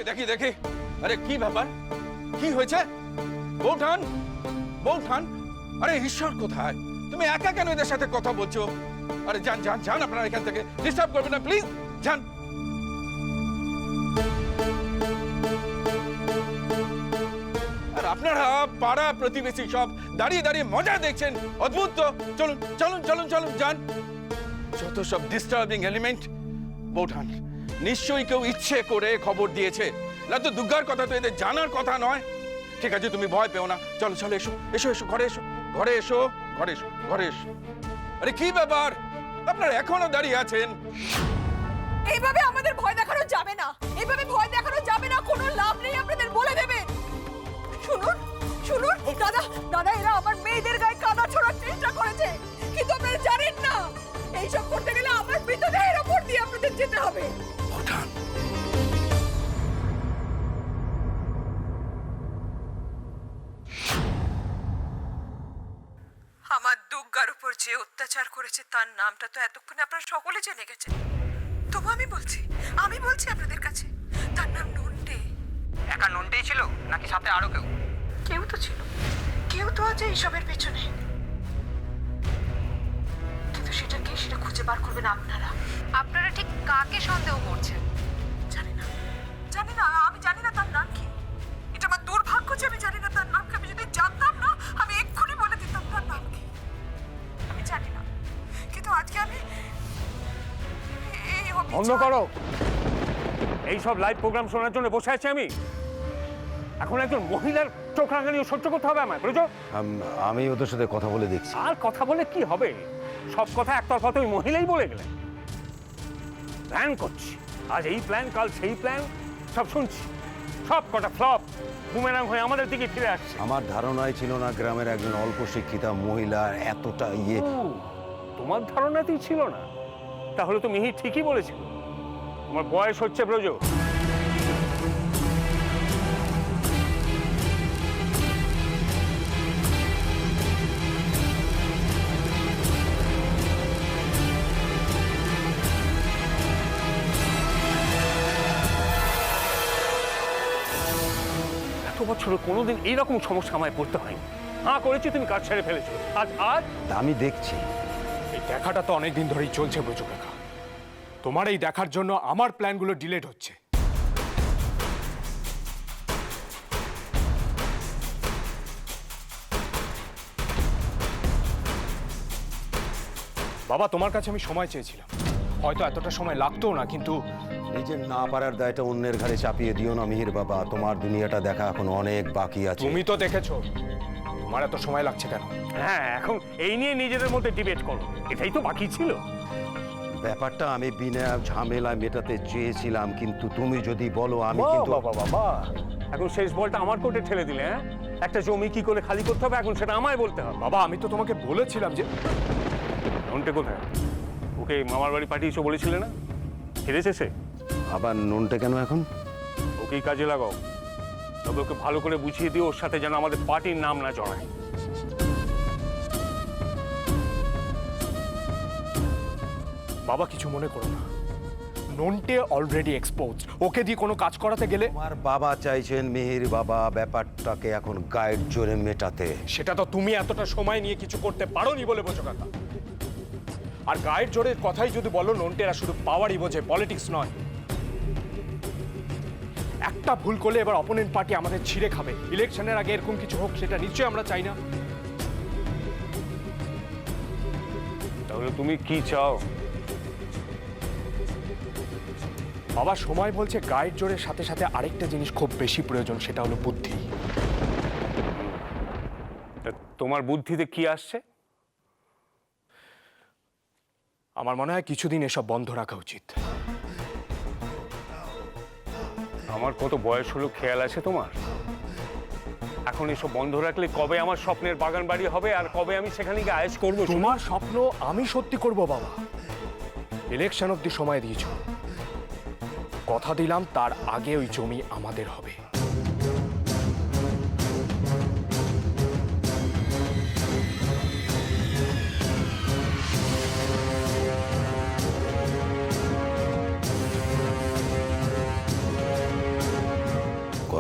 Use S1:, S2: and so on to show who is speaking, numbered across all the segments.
S1: দেখি দেখি দেখি আরে কি ব্যাপার, কি হয়েছে? বৌঠান, বৌঠান, আরে ঈশ্বর কোথায়? তুমি একা কেন এদের সাথে কথা বলছো? আরে যান যান যান, আপনারা এখান থেকে ডিস্টার্ব করবেন না প্লিজ, যান। আর আপনারা পাড়া প্রতিবেশী সব দাঁড়িয়ে দাঁড়িয়ে মজা দেখছেন, অদ্ভুত তো। চলুন চলুন চলুন চলুন, যান। যত সব ডিস্টার্বিং এলিমেন্ট। বৌঠান, নিশ্চয়ই কেউ ইচ্ছে করে খবর দিয়েছে, না তো দুর্গার কথা তো এদের জানার কথা নয়। ঠিক আছে, তুমি ভয় পেও না, চলো চলো, এসো এসো এসো, ঘরে এসো, ঘরে এসো, ঘরে এসো, ঘরে এসো। আরে কি ব্যাপার, আপনারা এখনো দাঁড়িয়ে আছেন?
S2: এইভাবে আমাদের ভয় দেখানো যাবে না, এইভাবে ভয় দেখানো যাবে না, কোনো লাভ নেই আপনাদের বলে দেবে। শুনুন শুনুন দাদা, দাদা এরা আমার মেয়েদের গায়ে কাদা ছোড়ার চেষ্টা করেছে, কিন্তু আপনারা জানেন না এইসব করতে গেলে আমার মৃতদেহের ওপর দিয়ে আপনাদের যেতে হবে।
S1: বৌঠান,
S2: আমার দুর্গার উপর যে অত্যাচার করেছে তার নামটা তো এতক্ষণে আপনারা সকলে জেনে গেছেন। তবু আমি বলছি আপনাদের কাছে, তার নাম নন্টে।
S3: একা নন্টেই ছিল নাকি সাথে আরো কেউ?
S2: কেউ তো ছিল, কেউ তো আছে এইসবের পেছনে, কিন্তু সেটা কে সেটা খুঁজে বার করবেন আপনারা।
S4: আপনারা ঠিক কাকে সন্দেহ করছেন?
S2: জানি না, আমি জানি না তার নাম কি। এটা আমার দুর্ভাগ্য যে আমি জানি না তার নাম কি। আমি যদি জানতাম না আমি এক্ষুনি বলে দিতাম তার নাম কি। আমি জানি না, কিন্তু আজকে আমি
S5: বন্ধ করো, এইসব লাইভ প্রোগ্রাম শোনার জন্য বসে আছি আমি। এখন একজন মহিলার চোখ রাঙানিও সহ্য করতে হবে আমায়, বুঝছো?
S6: আমি ওদের সাথে কথা বলে দেখছি।
S5: আর কথা বলে কি হবে? সব কথা একতরফা তো ওই মহিলাই বলে গেলেন। প্ল্যান করছি, আজ এই প্ল্যান, কাল সেই প্ল্যান, সব শুনছি। সব কটা ফ্লপ, বুমেরাং হয়ে আমাদের দিকে ফিরে আসছে।
S6: আমার ধারণাই ছিল না গ্রামের একজন অল্প শিক্ষিতা মহিলা এতটা
S5: তোমার ধারণাতেই ছিল না? তাহলে তো মিহি ঠিকই বলেছিল। তোমার বয়স হচ্ছে ব্রজ। এত বছর কোনোদিন এইরকম সমস্যা আমায় পড়তে হয়নি। হ্যাঁ করেছি, তুমি কাজ ছেড়ে ফেলেছো। আজ
S6: আমি দেখছি।
S7: এই দেখাটা তো অনেকদিন ধরেই চলছে ব্রজ কাকা। তোমার এই দেখার জন্য আমার প্ল্যানগুলো ডিলেট হচ্ছে। বাবা, তোমার কাছে আমি সময় চেয়েছিলাম, হয়তো এতটা সময় লাগতোও না, কিন্তু
S6: নিজের না পারার দায়টা অন্যের ঘাড়ে চাপিয়ে দিও না মিহির বাবা। তোমার দুনিয়াটা দেখা এখন অনেক বাকি আছে।
S7: তুমি তো দেখেছো তোমার এত সময় লাগছে কেন।
S5: হ্যাঁ, এখন এই নিয়ে নিজেদের মধ্যে ডিবেট করো, এটাই তো বাকি ছিল।
S6: ব্যাপারটা আমি বিনা ঝামেলা মেটাতে চেয়েছিলাম, কিন্তু তুমি যদি বলো আমি কিন্তু
S5: বাবা এখন শেষ বলটা আমার কোর্টে ঠেলে দিলে। হ্যাঁ, একটা জমি কি করে খালি করতে হবে এখন সেটা আমায় বলতে হবে।
S7: বাবা, আমি তো তোমাকে বলেছিলাম যে
S5: নন্টে কোথায়? ওকে মামার বাড়ি পাঠিয়েছো বলেছিলে না? ফিরেছে সে?
S6: আবার নন্টে কেন এখন?
S5: ওকেই কাজে লাগাও, তবে ওকে ভালো করে বুঝিয়ে দিও ওর সাথে যেন আমাদের পার্টির নাম না জড়ায়।
S7: বাবা কিছু মনে করো না, নন্টে অলরেডি এক্সপোজ। ওকে দিয়ে কোনো কাজ করাতে গেলে
S6: আমার বাবা চাইছেন মিহির বাবা ব্যাপারটাকে এখন গায়ের জোরে মেটাতে।
S7: সেটা তো তুমি এতটা সময় নিয়ে কিছু করতে পারোনি বলে বোঝো কাকা। আর গায়ের জোরের কথাই যদি বলো, নন্টেরা শুধু পাওয়ারই বোঝে, পলিটিক্স নয়। একটা ভুল করলে এবার অপোনেন্ট পার্টি আমাদের ছিঁড়ে খাবে। ইলেকশনের আগে এরকম কিছু হোক, সেটা নিশ্চয়ই আমরা চাই না।
S5: তাহলে তুমি কি চাও?
S7: বাবা, সময় বলছে গায়ের জোরের সাথে সাথে আরেকটা জিনিস খুব বেশি প্রয়োজন, সেটা হলো বুদ্ধি।
S5: তোমার বুদ্ধিতে কি আসছে?
S7: আমার মনে হয় কিছুদিন এসব বন্ধ রাখা উচিত।
S5: আমার কত বয়স হলো খেয়াল আছে তোমার? এখন এসব বন্ধ রাখলে কবে আমার স্বপ্নের বাগান বাড়ি হবে, আর কবে আমি সেখানে গিয়ে আয়েশ করবো?
S7: তোমার স্বপ্ন আমি সত্যি করব বাবা। ইলেকশন অব্দি সময় দিয়েছ, কথা দিলাম তার আগে ওই জমি আমাদের হবে।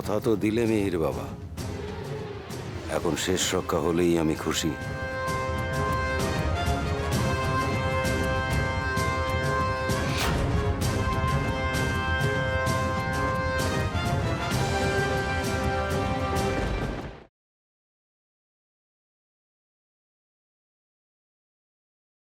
S6: কথা তো দিলে মিহির বাবা, এখন শেষ রক্ষা হলেই আমি খুশি।